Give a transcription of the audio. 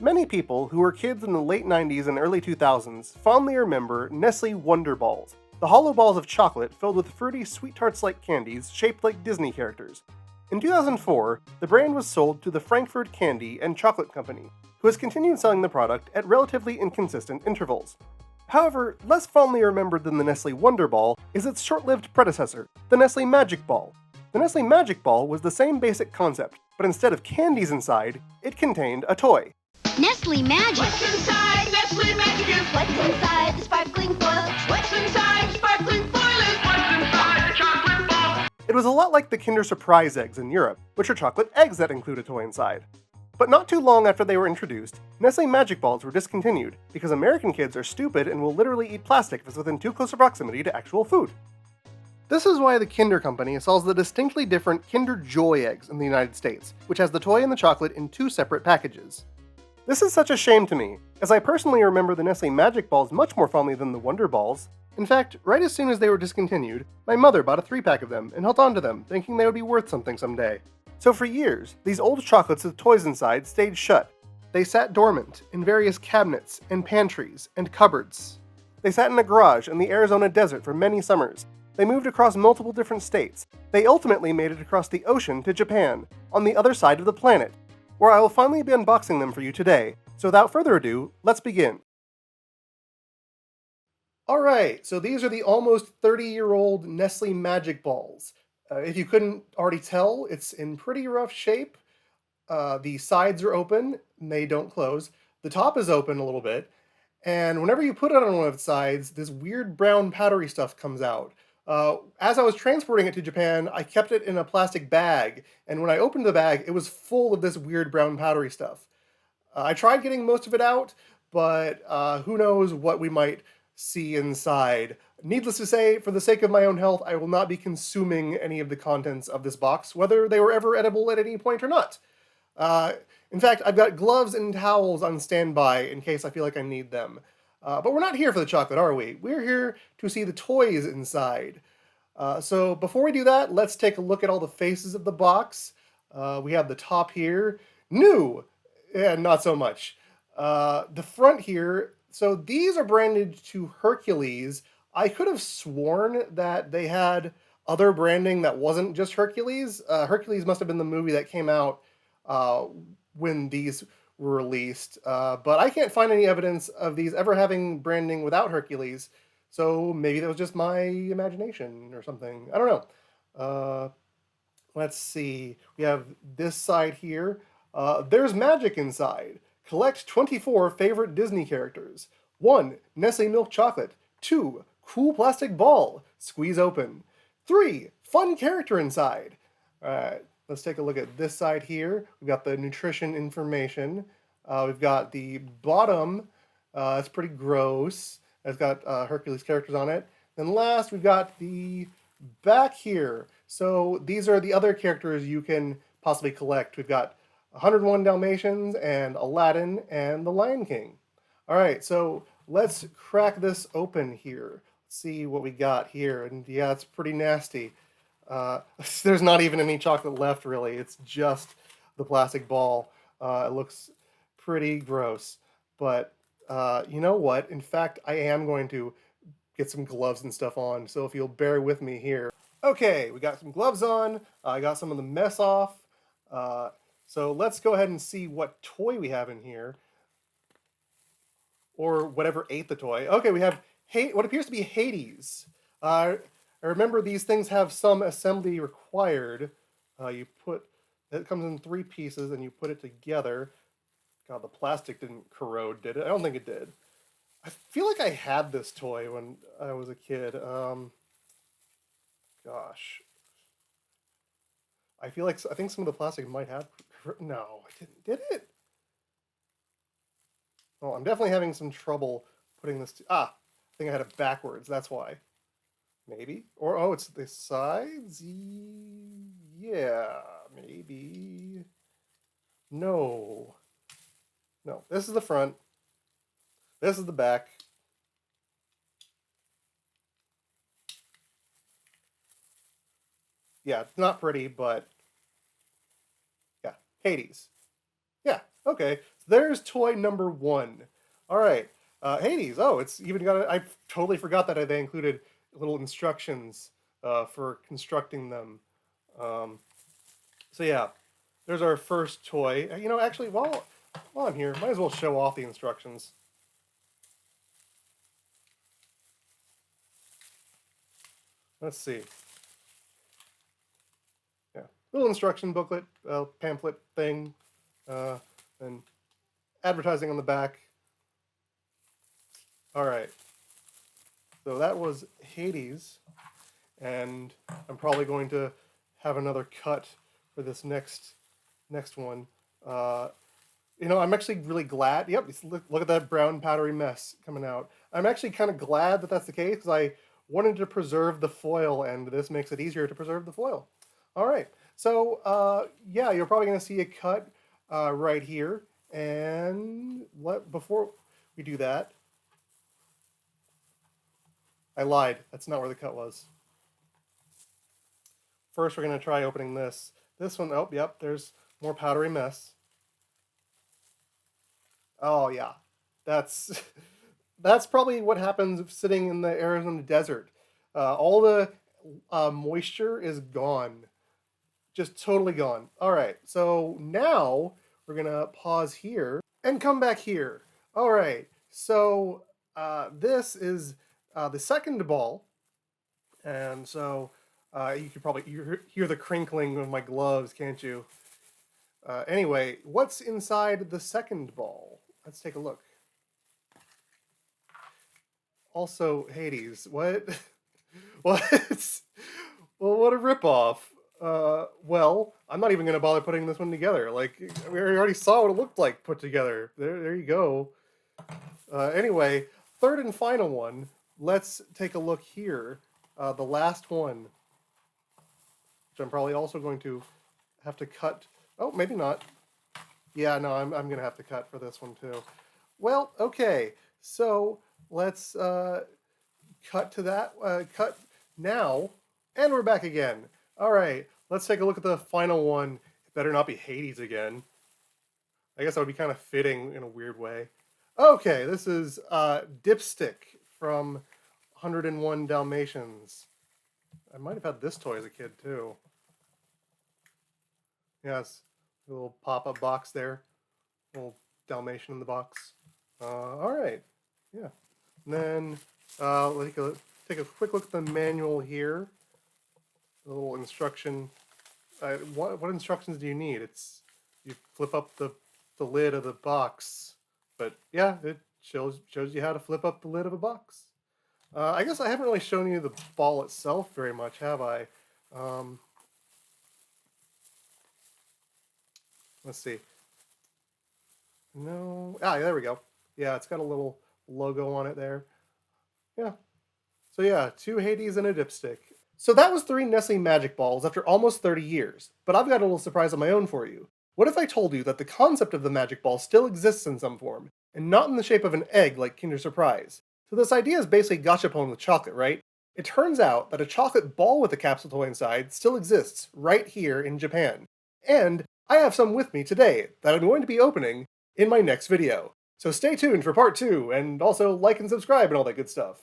Many people who were kids in the late 90s and early 2000s fondly remember Nestle Wonder Balls, the hollow balls of chocolate filled with fruity sweet tarts-like candies shaped like Disney characters. In 2004, the brand was sold to the Frankfurt Candy and Chocolate Company, who has continued selling the product at relatively inconsistent intervals. However, less fondly remembered than the Nestle Wonder Ball is its short-lived predecessor, the Nestle Magic Ball. The Nestle Magic Ball was the same basic concept, but instead of candies inside, it contained a toy. Nestle Magic! What's inside Nestle Magic is What's inside the sparkling foil? what's inside the sparkling foil is what's inside the chocolate ball. It was a lot like the Kinder Surprise eggs in Europe, which are chocolate eggs that include a toy inside. But not too long after they were introduced, Nestle Magic Balls were discontinued because American kids are stupid and will literally eat plastic if it's within too close a proximity to actual food. This is why the Kinder Company sells the distinctly different Kinder Joy eggs in the United States, which has the toy and the chocolate in two separate packages. This is such a shame to me, as I personally remember the Nestle Magic Balls much more fondly than the Wonder Balls. In fact, right as soon as they were discontinued, my mother bought a 3-pack of them and held on to them, thinking they would be worth something someday. So for years, these old chocolates with toys inside stayed shut. They sat dormant in various cabinets and pantries and cupboards. They sat in a garage in the Arizona desert for many summers. They moved across multiple different states. They ultimately made it across the ocean to Japan, on the other side of the planet, where I will finally be unboxing them for you today. So without further ado, let's begin. Alright, so these are the almost 30-year-old Nestle Magic Balls. If you couldn't already tell, it's in pretty rough shape. The sides are open, and they don't close. The top is open a little bit, and whenever you put it on one of its sides, this weird brown powdery stuff comes out. As I was transporting it to Japan, I kept it in a plastic bag, and when I opened the bag, it was full of this weird brown powdery stuff. I tried getting most of it out, but who knows what we might see inside. Needless to say, for the sake of my own health, I will not be consuming any of the contents of this box, whether they were ever edible at any point or not. In fact, I've got gloves and towels on standby in case I feel like I need them. But we're not here for the chocolate, are we? We're here to see the toys inside. So before we do that, let's take a look at all the faces of the box. We have the top here. New! And not so much. The front here, so these are branded to Hercules. I could have sworn that they had other branding that wasn't just Hercules. Hercules must have been the movie that came out when these were released, but I can't find any evidence of these ever having branding without Hercules, so maybe that was just my imagination or something. I don't know. Let's see. We have this side here. There's magic inside. Collect 24 favorite Disney characters. 1. Nestle milk chocolate. 2. Cool plastic ball. Squeeze open. 3. Fun character inside. Alright, let's take a look at this side here. We've got the nutrition information. We've got the bottom. It's pretty gross. It's got Hercules characters on it. Then last, we've got the back here. So these are the other characters you can possibly collect. We've got 101 Dalmatians and Aladdin and the Lion King. All right, so let's crack this open here. Let's see what we got here. And yeah, it's pretty nasty. There's not even any chocolate left, really. It's just the plastic ball. It looks pretty gross. But you know what? In fact, I am going to get some gloves and stuff on, so if you'll bear with me here. Okay, we got some gloves on. I got some of the mess off. So let's go ahead and see what toy we have in here. Or whatever ate the toy. Okay, we have what appears to be Hades. I remember these things have some assembly required. It comes in 3 pieces and you put it together. God, the plastic didn't corrode, did it? I don't think it did. I feel like I had this toy when I was a kid. Gosh. I think some of the plastic might have... No, it didn't. Did it? Oh, I'm definitely having some trouble putting this... I think I had it backwards. That's why. Maybe? Or, oh, it's the sides? Yeah, maybe. No. No, this is the front. This is the back. Yeah, it's not pretty, but... Yeah, Hades. Yeah, okay. There's toy number 1. All right, Hades. Oh, it's even got. I totally forgot that they included little instructions for constructing them. Um, so yeah, there's our first toy. You know, actually, while I'm here, might as well show off the instructions. Let's see. Yeah, little instruction booklet, pamphlet thing, and advertising on the back. All right. So that was Hades, and I'm probably going to have another cut for this next one. Uh, you know, I'm actually really glad. Yep, look at that brown powdery mess coming out. I'm actually kind of glad that that's the case because I wanted to preserve the foil, and this makes it easier to preserve the foil. All right, so yeah, you're probably going to see a cut right here. And before we do that, I lied. That's not where the cut was. First, we're going to try opening this. This one, oh, yep, there's more powdery mess. Oh, yeah. That's that's probably what happens sitting in the Arizona desert. All the moisture is gone. Just totally gone. All right, so now we're going to pause here and come back here. All right, so this is the second ball. And so you could probably hear the crinkling of my gloves, can't you? Anyway, what's inside the second ball? Let's take a look. Also, Hades. What? What? Well, what a ripoff. Well, I'm not even going to bother putting this one together. Like, we already saw what it looked like put together. There you go. Anyway, third and final one. Let's take a look here. The last one, which I'm probably also going to have to cut. Oh, maybe not. Yeah, no, I'm going to have to cut for this one too. Well, okay. So let's cut to that. Cut now, and we're back again. All right, let's take a look at the final one. It better not be Hades again. I guess that would be kind of fitting in a weird way. Okay, this is Dipstick from 101 Dalmatians. I might have had this toy as a kid too. Yes, a little pop-up box there. A little Dalmatian in the box. All right, yeah. And then take a quick look at the manual here. A little instruction. What instructions do you need? You flip up the lid of the box. But yeah, it shows you how to flip up the lid of a box. I guess I haven't really shown you the ball itself very much, have I? Let's see. No. Ah, there we go. Yeah, it's got a little logo on it there. Yeah. So yeah, 2 Hades and a Dipstick. So that was 3 Nestle Magic Balls after almost 30 years. But I've got a little surprise of my own for you. What if I told you that the concept of the Magic Ball still exists in some form, and not in the shape of an egg like Kinder Surprise? So this idea is basically gachapon with chocolate, right? It turns out that a chocolate ball with a capsule toy inside still exists right here in Japan. And I have some with me today that I'm going to be opening in my next video. So stay tuned for part 2, and also like and subscribe and all that good stuff.